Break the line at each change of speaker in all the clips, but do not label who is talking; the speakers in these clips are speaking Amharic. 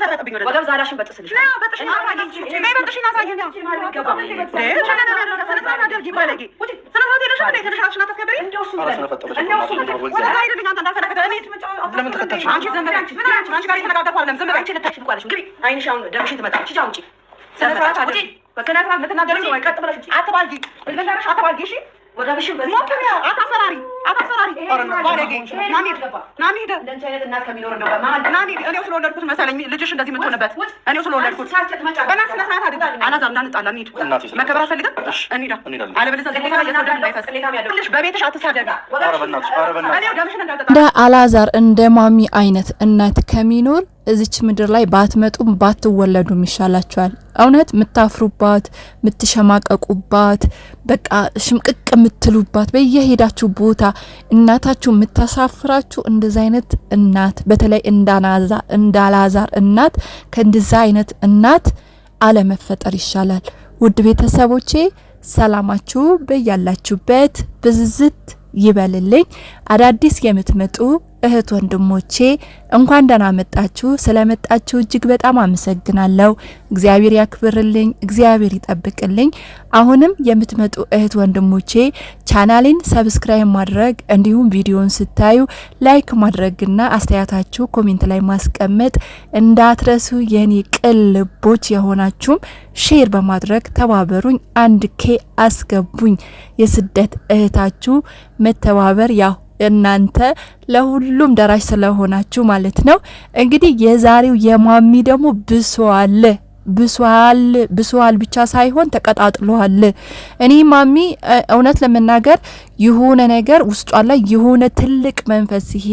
እንዳትረጥብኝ ወደ ወደ ዛራሽን በጥስልሽ ነው በጥሽና ታገኝ ነይ በጥሽና ታገኝ ነው ሰነታ አደርጊ ባለጌ ሰነታ ሄደሽ እንዴ ተደሻሽና ተከበሪ እንደውሱ ወደ አይደለም አንተ እንዳልፈለከ እኔ ለምን ተከታሽ አንቺ ዘመድ አንቺ ጋር የተነጋገርኩ አይደለም ዘመድ አንቺ ለታሽ ልቋለሽ ግቢ አይንሽ አሁን ደምሽን ትመጣለሽ ሂጂ አውጪ ሰነታ አውጪ በከናታ ለተናገረሽ ወይ ቀጥ ብለሽ አትባልጊ ለነገርሽ አትባልጊ እሺ ወዳብሽ በሞተሪያ አታፈራሪ ባለጌ ናሚ ሄደ እንደንቻ አይነት እናት ከሚኖር ነው በማል ናሚ እኔው ስለወለድኩት መሰለኝ ልጅሽ እንደዚህ የምትሆንበት እኔው ስለወለድኩት በእናትህ ስለሳት አይደል አላዛም እንዳንጣላ እንሂድ መከበር አልፈልግም እንሂድ አለበለዚያ ዘይ ቦታ ያለው ደም ባይፈስ ልጅ በቤትሽ አትሳደጋ እኔው ደምሽን እንዳልጠጣ
እንደ አላዛር እንደ ማሚ አይነት እናት ከሚኖር እዚች ምድር ላይ ባትመጡም ባትወለዱም ይሻላችኋል። እውነት ምታፍሩባት ምትሸማቀቁባት በቃ ሽምቅቅ ምትሉባት በየሄዳችሁ ቦታ እናታችሁ ምታሳፍራችሁ እንደዛ አይነት እናት በተለይ እንዳላዛር እናት ከእንደዛ አይነት እናት አለመፈጠር ይሻላል። ውድ ቤተሰቦቼ ሰላማችሁ በያላችሁበት ብዝዝት ይበልልኝ። አዳዲስ የምትመጡ እህት ወንድሞቼ እንኳን ደህና መጣችሁ። ስለመጣችሁ እጅግ በጣም አመሰግናለሁ። እግዚአብሔር ያክብርልኝ፣ እግዚአብሔር ይጠብቅልኝ። አሁንም የምትመጡ እህት ወንድሞቼ ቻናሌን ሰብስክራይብ ማድረግ እንዲሁም ቪዲዮን ስታዩ ላይክ ማድረግና አስተያየታችሁ ኮሜንት ላይ ማስቀመጥ እንዳትረሱ። የኔ ቅልቦች የሆናችሁም ሼር በማድረግ ተባበሩኝ። 1K አስገቡኝ። የስደት እህታችሁ መተባበር ያው እናንተ ለሁሉም ደራሽ ስለሆናችሁ ማለት ነው። እንግዲህ የዛሬው የማሚ ደግሞ ብሷል ብቻ ሳይሆን ተቀጣጥሏል። እኔ ማሚ እውነት ለመናገር የሆነ ነገር ውስጧ ላይ የሆነ ትልቅ መንፈስ ይሄ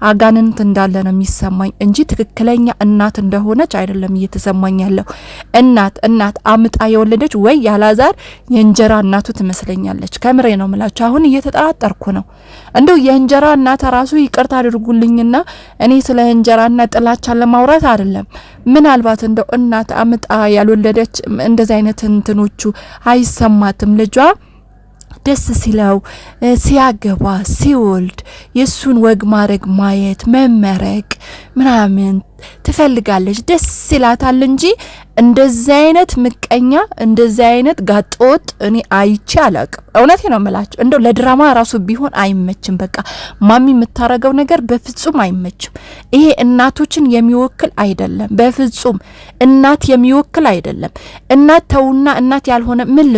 አጋንንት እንዳለ ነው የሚሰማኝ እንጂ ትክክለኛ እናት እንደሆነች አይደለም እየተሰማኝ ያለው። እናት አምጣ የወለደች ወይ ያላዛር የእንጀራ እናቱ ትመስለኛለች። ከምሬ ነው ምላችሁ። አሁን እየተጠራጠርኩ ነው። እንደው የእንጀራ እናት ራሱ ይቅርታ አድርጉልኝና እኔ ስለ እንጀራ እናት ጥላቻ ለማውራት አይደለም። ምናልባት እንደው እናት አምጣ ያልወለደች እንደዚህ አይነት እንትኖቹ አይሰማትም ልጇ ደስ ሲለው ሲያገባ ሲወልድ የሱን ወግ ማረግ ማየት መመረቅ ምናምን ትፈልጋለች፣ ደስ ይላታል እንጂ እንደዚህ አይነት ምቀኛ እንደዚህ አይነት ጋጦጥ እኔ አይቼ አላቅም። እውነቴ ነው የምላችሁ። እንደው ለድራማ ራሱ ቢሆን አይመችም። በቃ ማሚ የምታረገው ነገር በፍጹም አይመችም። ይሄ እናቶችን የሚወክል አይደለም፣ በፍጹም እናት የሚወክል አይደለም። እናት ተውና እናት ያልሆነ ምን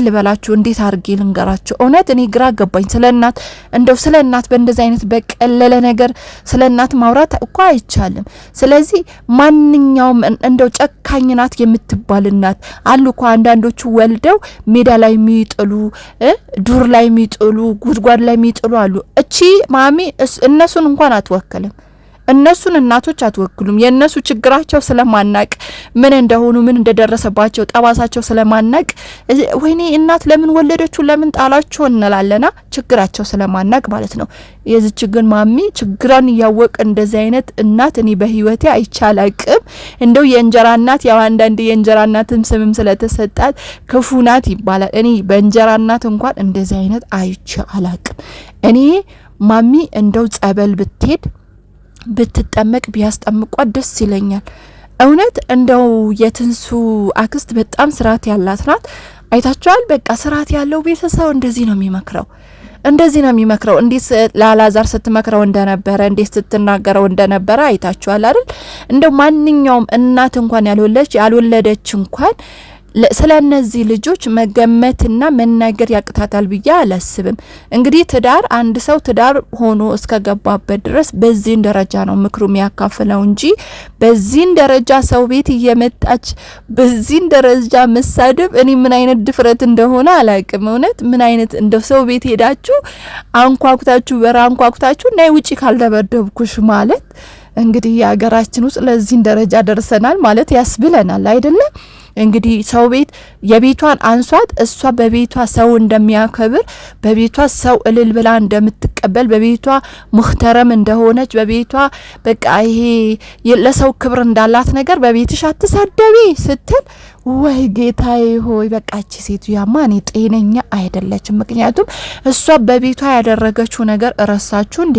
ልበላችሁ እንዴት አርጌ ልንገራችሁ? እውነት እኔ ግራ ገባኝ። ስለናት እንደው ስለናት በእንደዚህ አይነት በቀለለ ነገር ስለናት ማውራት እኮ አይቻልም። ስለዚህ ማንኛውም እንደው ጨካኝ ናት የምትባል እናት አሉ እኮ አንዳንዶቹ ወልደው ሜዳ ላይ የሚጥሉ ዱር ላይ የሚጥሉ ጉድጓድ ላይ የሚጥሉ አሉ። እቺ ማሚ እነሱን እንኳን አትወክልም። እነሱን እናቶች አትወክሉም። የነሱ ችግራቸው ስለማናቅ ምን እንደሆኑ ምን እንደደረሰባቸው ጠባሳቸው ስለማናቅ ወይኔ እናት ለምን ወለደችሁ ለምን ጣላችሁ እንላለና ችግራቸው ስለማናቅ ማለት ነው። የዚህ ግን ማሚ ችግራን ያወቅ እንደዚህ አይነት እናት እኔ በህይወቴ አይቻላቅም። እንደው የእንጀራ እናት ያው አንዳንድ የእንጀራ እናትም ስምም ስለተሰጣት ክፉ ናት ይባላል። እኔ በእንጀራ እናት እንኳን እንደዚህ አይነት አይቻላቅም። እኔ ማሚ እንደው ጸበል ብትጠመቅ ቢያስጠምቋት ደስ ይለኛል። እውነት እንደው የትንሱ አክስት በጣም ስርዓት ያላት ናት። አይታችኋል። በቃ ስርዓት ያለው ቤተሰብ እንደዚህ ነው የሚመክረው። እንዴት ለአላዛር ስትመክረው እንደነበረ እንዴት ስትናገረው እንደነበረ አይታችኋል አይደል? እንደው ማንኛውም እናት እንኳን ያልወለደች እንኳን ስለነዚህ ልጆች መገመትና መናገር ያቅታታል ብዬ አላስብም። እንግዲህ ትዳር አንድ ሰው ትዳር ሆኖ እስከገባበት ድረስ በዚህ ደረጃ ነው ምክሩ የሚያካፍለው እንጂ በዚህ ደረጃ ሰው ቤት እየመጣች በዚህ ደረጃ መሳደብ እኔ ምን አይነት ድፍረት እንደሆነ አላቅም። እውነት ምን አይነት እንደው ሰው ቤት ሄዳችሁ አንኳኩታችሁ በራንኳኩታችሁ ናይ ውጪ ካልደበደብኩሽ ማለት እንግዲህ የሀገራችን ውስጥ ለዚህ ደረጃ ደርሰናል ማለት ያስብለናል አይደለም? እንግዲህ ሰው ቤት የቤቷን አንሷት እሷ በቤቷ ሰው እንደሚያከብር በቤቷ ሰው እልል ብላ እንደምትቀበል በቤቷ ሙህተረም እንደሆነች በቤቷ በቃ ይሄ ለሰው ክብር እንዳላት ነገር በቤትሽ አትሳደቢ ስትል ወይ ጌታዬ ሆይ በቃች ሴትዮዋ እኔ ጤነኛ አይደለችም። ምክንያቱም እሷ በቤቷ ያደረገችው ነገር ረሳችሁ እንዴ?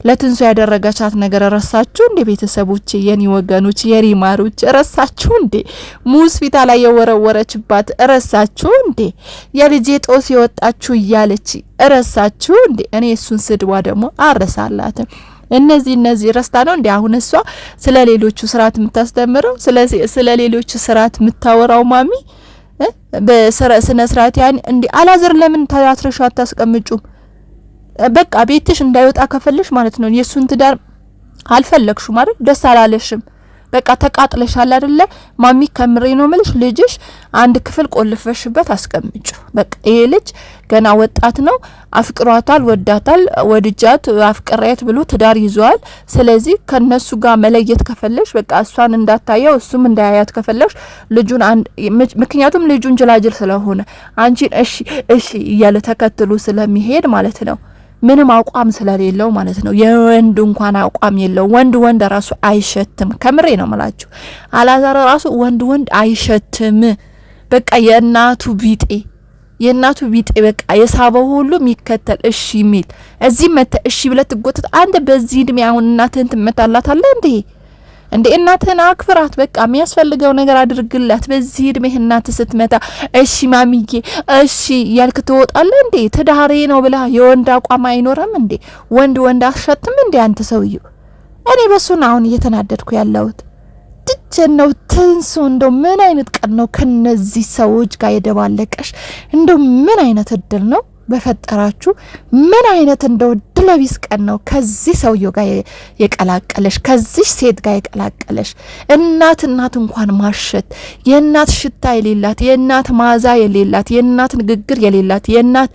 ለትንሱ ያደረገቻት ነገር ረሳችሁ እንዴ? ቤተሰቦች፣ የኔ ወገኖች፣ የኔ ማሮች ረሳችሁ እንዴ? ሙስ ፊታ ላይ የወረወረችባት ረሳችሁ እንዴ? የልጄ ጦስ የወጣችሁ እያለች ረሳችሁ እንዴ? እኔ እሱን ስድዋ ደግሞ አረሳላትም። እነዚህ ረስታ ነው እንዴ አሁን እሷ ስለ ሌሎቹ ስርዓት የምታስተምረው ስለ ሌሎቹ ስርዓት የምታወራው? ማሚ በስነ ስርዓት ያን እንዴ አላዘር ለምን ታትረሻ አታስቀምጩም? በቃ ቤትሽ እንዳይወጣ ከፈለሽ ማለት ነው የሱን ትዳር አልፈለግሹ ማለት ደስ አላለሽም። በቃ ተቃጥለሻል አይደለ ማሚ? ከምሬ ነው መልሽ ልጅሽ አንድ ክፍል ቆልፈሽበት አስቀምጩ። በቃ ይሄ ልጅ ገና ወጣት ነው፣ አፍቅሯታል፣ ወዳታል፣ ወድጃት አፍቅራየት ብሎ ትዳር ይዟል። ስለዚህ ከነሱ ጋር መለየት ከፈለሽ በቃ እሷን እንዳታየው እሱም እንዳያያት ከፈለሽ ልጁን ምክንያቱም ልጁን ጅላጅል ስለሆነ አንቺን እሺ እያለ ተከትሎ ስለሚሄድ ማለት ነው ምንም አቋም ስለሌለው ማለት ነው። የወንድ እንኳን አቋም የለው። ወንድ ራሱ አይሸትም። ከምሬ ነው መላችሁ። አላዛር ራሱ ወንድ አይሸትም። በቃ የእናቱ ቢጤ በቃ የሳበው ሁሉ የሚከተል እሺ የሚል እዚህ መተ እሺ ብለት ትጎተት አንተ በዚህ እድሜ አሁን እናትህን ትመታላታለህ እንዴ? እናትህን አክብራት። በቃ የሚያስፈልገው ነገር አድርግላት። በዚህ እድሜ እናት ስትመታ እሺ ማሚዬ እሺ ያልክ ትወጣለህ እንዴ? ትዳሬ ነው ብላ የወንድ አቋም አይኖርም እንዴ? ወንድ አሸትም እንዴ? አንተ ሰውዬው እኔ በሱን አሁን እየተናደድኩ ያለሁት ነው። ትንሱ እንደው ምን አይነት ቀን ነው ከነዚህ ሰዎች ጋር የደባለቀሽ? እንደው ምን አይነት እድል ነው በፈጠራችሁ? ምን አይነት እንደው ድለቢስ ቀን ነው ከዚህ ሰውየው ጋር የቀላቀለሽ፣ ከዚህ ሴት ጋር የቀላቀለሽ? እናት እንኳን ማሸት፣ የእናት ሽታ የሌላት፣ የእናት ማዛ የሌላት፣ የእናት ንግግር የሌላት፣ የእናት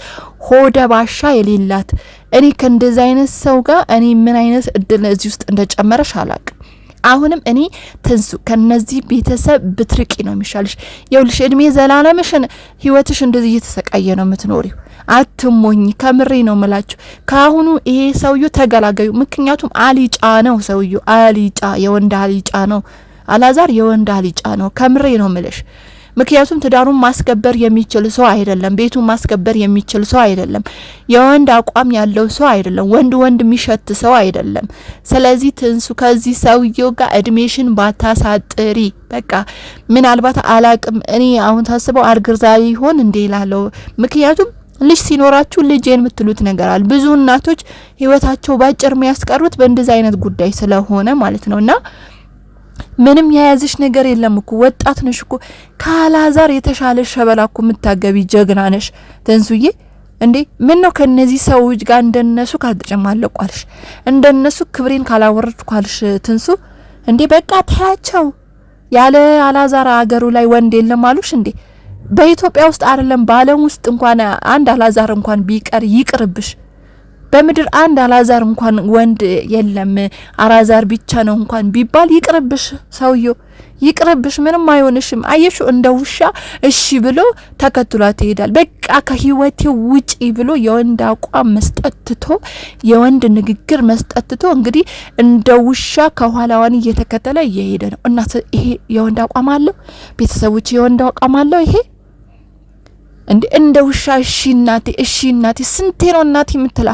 ሆደ ባሻ የሌላት። እኔ ከእንደዚህ አይነት ሰው ጋር እኔ ምን አይነት እድል እዚህ ውስጥ እንደጨመረሽ አላቅም። አሁንም እኔ ትንሱ ከነዚህ ቤተሰብ ብትርቂ ነው የሚሻልሽ። የውልሽ እድሜ ዘላለምሽን ህይወትሽ እንደዚህ እየተሰቃየ ነው የምትኖሪው። አትሞኝ፣ ከምሬ ነው መላችሁ። ካሁኑ ይሄ ሰውዩ ተገላገዩ። ምክንያቱም አሊጫ ነው ሰውዩ፣ የወንድ አሊጫ ነው አላዛር፣ የወንድ አሊጫ ነው። ከምሬ ነው ምልሽ። ምክንያቱም ትዳሩን ማስከበር የሚችል ሰው አይደለም። ቤቱን ማስከበር የሚችል ሰው አይደለም። የወንድ አቋም ያለው ሰው አይደለም። ወንድ የሚሸት ሰው አይደለም። ስለዚህ ትንሱ ከዚህ ሰውየው ጋር እድሜሽን ባታሳጥሪ። በቃ ምናልባት አላቅም እኔ አሁን ታስበው አርግዛ ይሆን እንዴ ይላለው። ምክንያቱም ልጅ ሲኖራችሁ ልጅን የምትሉት ነገር አለ። ብዙ እናቶች ህይወታቸው ባጭር የሚያስቀሩት በእንደዚህ አይነት ጉዳይ ስለሆነ ማለት ነውና ምንም ያያዝሽ ነገር የለም እኮ ወጣት ነሽ እኮ ካላዛር የተሻለ ሸበላ እኮ የምታገቢ ጀግና ነሽ ትንሱዬ። እንዴ ምን ነው ከነዚህ ሰዎች ጋር እንደነሱ ካልተጨማለቋልሽ፣ እንደነሱ ክብሬን ካላወረድኳልሽ ትንሱ። እንዴ በቃ ታያቸው። ያለ አላዛር አገሩ ላይ ወንድ የለም አሉሽ እንዴ? በኢትዮጵያ ውስጥ አይደለም በዓለም ውስጥ እንኳን አንድ አላዛር እንኳን ቢቀር ይቅርብሽ። በምድር አንድ አላዛር እንኳን ወንድ የለም አላዛር ብቻ ነው እንኳን ቢባል ይቅርብሽ፣ ሰውየው ይቅርብሽ፣ ምንም አይሆንሽም። አየሹ እንደ ውሻ እሺ ብሎ ተከትሏት ይሄዳል። በቃ ከህይወቴ ውጪ ብሎ የወንድ አቋም መስጠትቶ የወንድ ንግግር መስጠትቶ እንግዲህ እንደ ውሻ ከኋላዋን እየተከተለ እየሄደ ነው። እና ይሄ የወንድ አቋም አለው? ቤተሰቦች የወንድ አቋም አለው ይሄ? እንደ ውሻ እሺ እናቴ ስንቴ ነው እናቴ የምትላ?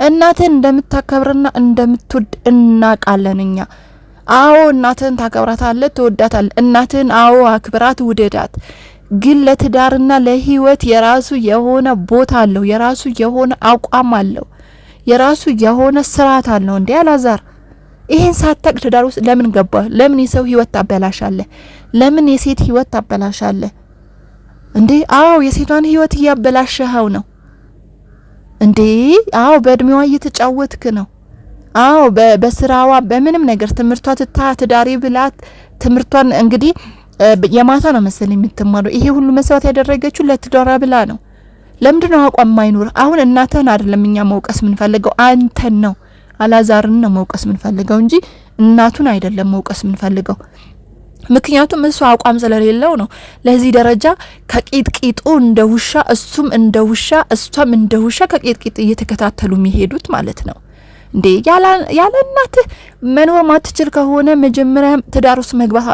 እናትህን እንደምታከብርና እንደምትወድ እናቃለን እኛ። አዎ እናትህን ታከብራታለህ፣ ትወዳታለህ። እናትህን አዎ አክብራት፣ ውደዳት። ግን ለትዳርና ለህይወት የራሱ የሆነ ቦታ አለው፣ የራሱ የሆነ አቋም አለው፣ የራሱ የሆነ ስርዓት አለው። እንዴ አላዛር ይሄን ሳታቅ ትዳር ውስጥ ለምን ገባ? ለምን የሰው ህይወት ታበላሻለህ? ለምን የሴት ህይወት ታበላሻለህ? እንዴ አዎ የሴቷን ህይወት እያበላሸኸው ነው እንዴ። አዎ በእድሜዋ እየተጫወትክ ነው። አዎ በስራዋ በምንም ነገር ትምርቷ ትዳሬ ብላት ትምርቷን እንግዲህ የማታ ነው መሰለኝ የምትማረው። ይሄ ሁሉ መስዋዕት ያደረገችው ለትዳራ ብላ ነው። ለምንድነው አቋም ማይኖር? አሁን እናተን አይደለም እኛ መውቀስ ምንፈልገው፣ አንተን ነው አላዛርን ነው መውቀስ ምንፈልገው እንጂ እናቱን አይደለም መውቀስ ምንፈልገው። ምክንያቱም እሱ አቋም ስለሌለው ነው ለዚህ ደረጃ ከቂጥቂጡ እንደ ውሻ እሱም እንደ ውሻ እሷም እንደ ውሻ ከቂጥቂጥ እየተከታተሉ የሚሄዱት ማለት ነው። እንዴ ያለ እናትህ መኖር ማትችል ከሆነ መጀመሪያ ትዳር ውስጥ መግባት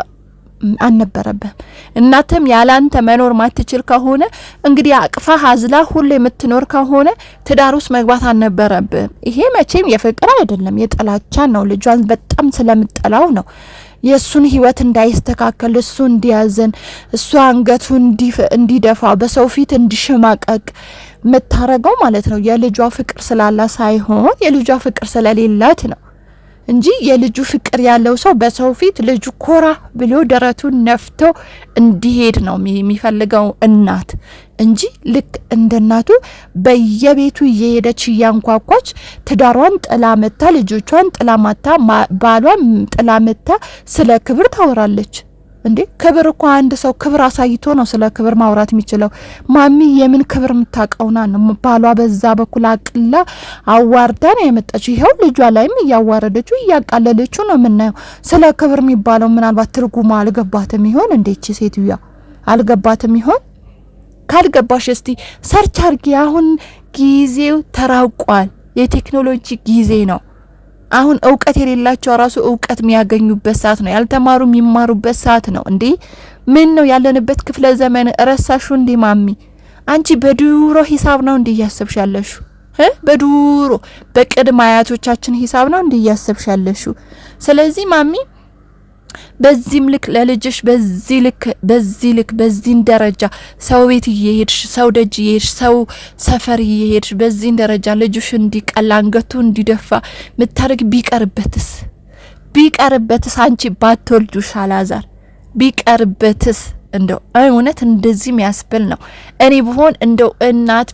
አልነበረብህም። እናትም ያላንተ መኖር ማትችል ከሆነ እንግዲህ አቅፋ ሀዝላ ሁሌ የምትኖር ከሆነ ትዳር ውስጥ መግባት አልነበረብህም። ይሄ መቼም የፍቅር አይደለም የጥላቻ ነው። ልጇን በጣም ስለምጠላው ነው የሱን ህይወት እንዳይስተካከል እሱ እንዲያዘን እሱ አንገቱ እንዲደፋ በሰው ፊት እንዲሸማቀቅ መታረገው ማለት ነው። የልጇ ፍቅር ስላላ ሳይሆን የልጇ ፍቅር ስለሌላት ነው እንጂ የልጁ ፍቅር ያለው ሰው በሰው ፊት ልጁ ኮራ ብሎ ደረቱን ነፍቶ እንዲሄድ ነው የሚፈልገው እናት እንጂ ልክ እንደናቱ በየቤቱ እየሄደች እያንኳኳች ትዳሯን ጥላ መታ ልጆቿን ጥላ ማታ ባሏን ጥላ መታ ስለ ክብር ታወራለች እንዴ? ክብር እኮ አንድ ሰው ክብር አሳይቶ ነው ስለ ክብር ማውራት የሚችለው። ማሚ የምን ክብር የምታቀውና ነው? ባሏ በዛ በኩል አቅላ አዋርዳ ነው የመጣችው። ይሄው ልጇ ላይም እያዋረደችው እያቃለለችው ነው የምናየው። ስለ ክብር የሚባለው ምናልባት ትርጉሙ አልገባትም ይሆን? እንዴች ሴትዮዋ አልገባትም ይሆን? ካልገባሽ እስቲ ሰርች አርጊ። አሁን ጊዜው ተራቋል። የቴክኖሎጂ ጊዜ ነው። አሁን እውቀት የሌላቸው ራሱ እውቀት የሚያገኙበት ሰዓት ነው። ያልተማሩ የሚማሩበት ሰዓት ነው። እንዴ ምን ነው ያለንበት ክፍለ ዘመን ረሳሹ እንዴ ማሚ? አንቺ በዱሮ ሂሳብ ነው እንዴ ያሰብሽ ያለሹ? በዱሮ በቅድመ አያቶቻችን ሂሳብ ነው እንዴ ያሰብሽ ያለሹ? ስለዚህ ማሚ በዚህም ልክ ለልጅሽ በዚህ ልክ በዚህን ደረጃ ሰው ቤት እየሄድሽ ሰው ደጅ እየሄድሽ ሰው ሰፈር እየሄድሽ በዚህን ደረጃ ልጅሽ እንዲቀላ አንገቱ እንዲደፋ ምታረግ ቢቀርበትስ አንቺ ባትወልዱሽ አላዛር ቢቀርበትስ እንደው እውነት እንደዚህ የሚያስብል ነው። እኔ ብሆን እንደው እናት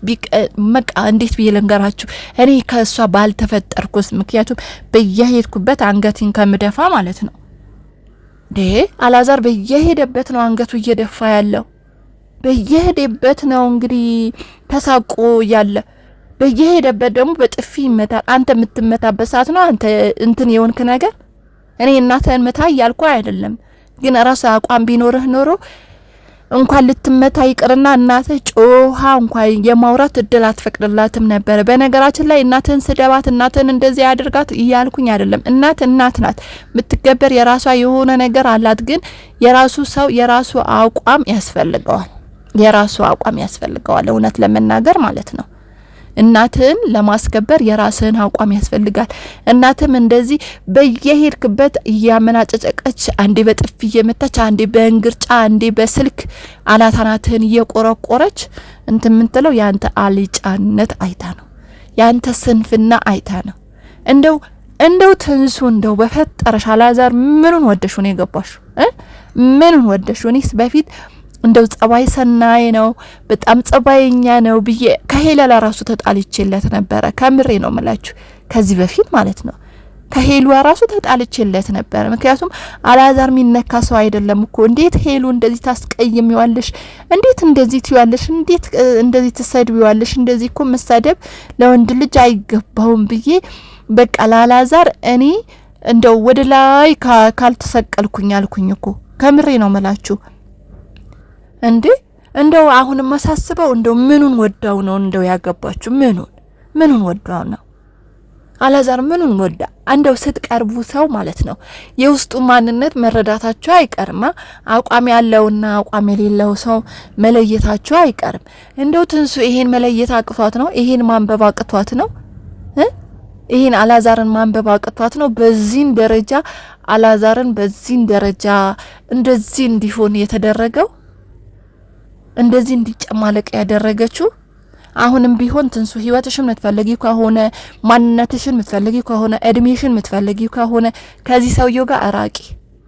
መቃ እንዴት ብዬ ልንገራችሁ? እኔ ከሷ ባልተፈጠርኩስ። ምክንያቱም በየሄድኩበት አንገቴን ከምደፋ ማለት ነው። አላዛር በየሄደበት ነው አንገቱ እየደፋ ያለው። በየሄደበት ነው እንግዲህ ተሳቆ ያለ። በየሄደበት ደግሞ በጥፊ ይመታል። አንተ የምትመታበት ሰዓት ነው አንተ እንትን የሆንክ ነገር። እኔ እናትህን መታ እያልኩ አይደለም፣ ግን ራስ አቋም ቢኖርህ ኖሮ እንኳን ልትመታ ይቅርና እናትህ ጮሃ እንኳን የማውራት እድል አትፈቅድላትም ነበር። በነገራችን ላይ እናትህን ስደባት፣ እናትህን እንደዚህ ያድርጋት እያልኩኝ አይደለም። እናት ናት የምትገበር የራሷ የሆነ ነገር አላት። ግን የራሱ ሰው የራሱ አቋም ያስፈልገዋል። እውነት ለመናገር ማለት ነው። እናትህን ለማስከበር የራስህን አቋም ያስፈልጋል። እናትም እንደዚህ በየሄድክበት እያመናጨጨቀች አንዴ በጥፊ እየመታች አንዴ በእንግርጫ አንዴ በስልክ አናታናትህን እየቆረቆረች እንትን ምንትለው ያንተ አልጫነት አይታ ነው፣ ያንተ ስንፍና አይታ ነው። እንደው ትንሱ እንደው በፈጠረሽ አላዛር ምኑን ወደሽ ነው የገባሽው? ምኑን ወደሽ? እኔስ በፊት እንደው ጸባይ ሰናይ ነው በጣም ጸባይኛ ነው ብዬ ከሄላ ራሱ ተጣልቼለት ነበረ። ከምሬ ነው መላችሁ። ከዚህ በፊት ማለት ነው ከሄሉ ራሱ ተጣልቼለት ነበረ። ምክንያቱም አላዛር ሚነካ ሰው አይደለም እኮ። እንዴት ሄሉ እንደዚህ ታስቀይሚዋለሽ? እንዴት እንደዚህ ትይዋለሽ? እንዴት እንደዚህ ትሰድቢዋለሽ? እንደዚህ እኮ መሳደብ ለወንድ ልጅ አይገባውም ብዬ በቃ ለአላዛር እኔ እንደው ወደ ላይ ካልተሰቀልኩኝ አልኩኝ እኮ። ከምሬ ነው መላችሁ። እንደው አሁን ማሳስበው እንደው ምኑን ወዳው ነው እንደው ያገባችሁ? ምኑን ወዳው ነው አላዛር? ምኑን ወዳ? እንደው ስትቀርቡ ሰው ማለት ነው የውስጡ ማንነት መረዳታችሁ አይቀርማ። አቋም ያለውና አቋም የሌለው ሰው መለየታችሁ አይቀርም። እንደው ትንሱ ይሄን መለየት አቅቷት ነው? ይሄን ማንበብ አቅቷት ነው? ይሄን አላዛርን ማንበብ አቅቷት ነው? በዚህን ደረጃ አላዛርን በዚህን ደረጃ እንደዚህ እንዲሆን የተደረገው እንደዚህ እንዲጨማለቅ ያደረገችው? አሁንም ቢሆን ትንሱ ህይወትሽን የምትፈልጊው ከሆነ ማንነትሽን የምትፈልጊው ከሆነ እድሜሽን የምትፈልጊው ከሆነ ከዚህ ሰውየው ጋር እራቂ።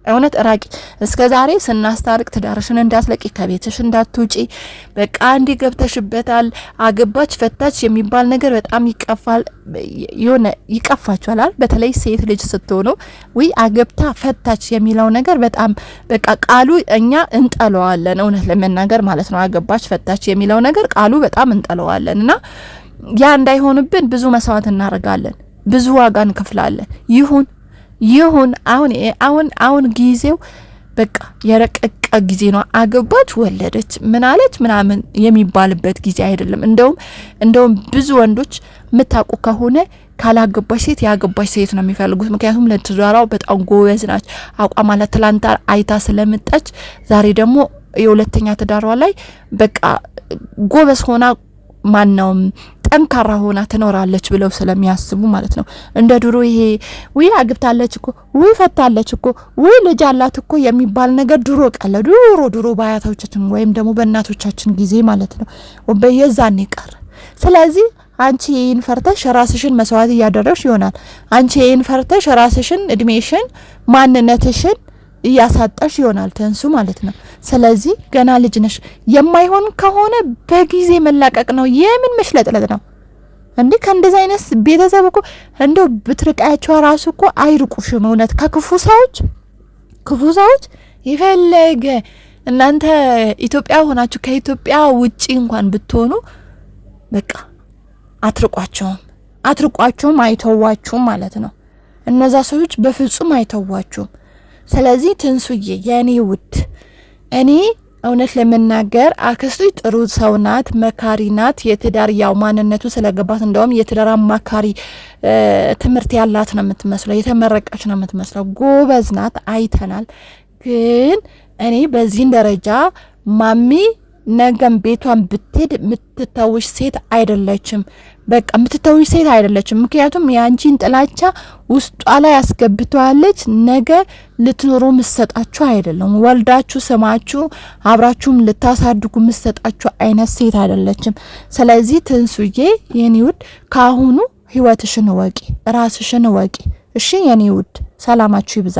እውነት እራቂ። እስከዛሬ ስናስታርቅ ትዳርሽን እንዳትለቂ ከቤትሽ እንዳትውጪ በቃ እንዲ ገብተሽበታል። አገባች ፈታች የሚባል ነገር በጣም ይቀፋል። የሆነ ይቀፋችኋል። በተለይ ሴት ልጅ ስትሆኑ ወይ አገብታ ፈታች የሚለው ነገር በጣም በቃ ቃሉ እኛ እንጠለዋለን። እውነት ለመናገር ማለት ነው። አገባች ፈታች የሚለው ነገር ቃሉ በጣም እንጠለዋለን እና ያ እንዳይሆንብን ብዙ መስዋዕት እናደርጋለን፣ ብዙ ዋጋ እንከፍላለን። ይሁን አሁን ጊዜው በቃ የረቀቀ ጊዜ ነው። አገባች ወለደች ምን አለች ምናምን የሚባልበት ጊዜ አይደለም። እንደውም ብዙ ወንዶች ምታቁ ከሆነ ካላገባች ሴት ያገባች ሴት ነው የሚፈልጉት። ምክንያቱም ለትዳራው በጣም ጎበዝ ናች። አቋም አላት። ትላንት አይታ ስለመጣች ዛሬ ደግሞ የሁለተኛ ትዳሯ ላይ በቃ ጎበዝ ሆና ማንነው ጠንካራ ሆና ትኖራለች ብለው ስለሚያስቡ ማለት ነው። እንደ ድሮ ይሄ ወይ አግብታለች እኮ ወይ ፈታለች እኮ ወይ ልጅ አላት እኮ የሚባል ነገር ድሮ ቀለ ድሮ ባያታዎቻችን ወይም ደግሞ በእናቶቻችን ጊዜ ማለት ነው በየዛኔ ቀረ። ስለዚህ አንቺ ይሄን ፈርተሽ ራስሽን መስዋዕት ያደረግሽ ይሆናል። አንቺ ይሄን ፈርተሽ ራስሽን እድሜሽን ማንነትሽን ያሳጣሽ ይሆናል ተንሱ ማለት ነው። ስለዚህ ገና ልጅ ነሽ። የማይሆን ከሆነ በጊዜ መላቀቅ ነው። የምን መሽለጥለጥ ነው እንዴ? ከእንደዚህ አይነት ቤተሰብ እኮ እንደው ብትርቃያቸው ራሱ እኮ አይርቁሽም። እውነት ከክፉ ሰዎች ይፈለገ እናንተ ኢትዮጵያ ሆናችሁ ከኢትዮጵያ ውጪ እንኳን ብትሆኑ በቃ አትርቋቸውም፣ አይተዋችሁም ማለት ነው። እነዛ ሰዎች በፍጹም አይተዋችሁም። ስለዚህ ትንሱዬ የኔ ውድ እኔ እውነት ለመናገር አክስቱ ጥሩ ሰው ናት፣ መካሪ ናት። የትዳር ያው ማንነቱ ስለገባት እንደውም የትዳር አማካሪ ትምህርት ያላት ነው የምትመስለው፣ የተመረቀች ነው የምትመስለው። ጎበዝ ናት፣ አይተናል። ግን እኔ በዚህ ደረጃ ማሚ ነገም ቤቷን ብትሄድ የምትተውሽ ሴት አይደለችም። በቃ የምትተውሽ ሴት አይደለችም። ምክንያቱም ያንቺን ጥላቻ ውስጧ ላይ አስገብተዋለች። ነገ ልትኖሩ ምሰጣችሁ አይደለም። ወልዳችሁ ስማችሁ አብራችሁም ልታሳድጉ ምሰጣችሁ አይነት ሴት አይደለችም። ስለዚህ ትንሱዬ የኔ ውድ ካሁኑ ህይወትሽን ወቂ፣ ራስሽን ወቂ። እሺ የኔ ውድ ሰላማችሁ ይብዛ።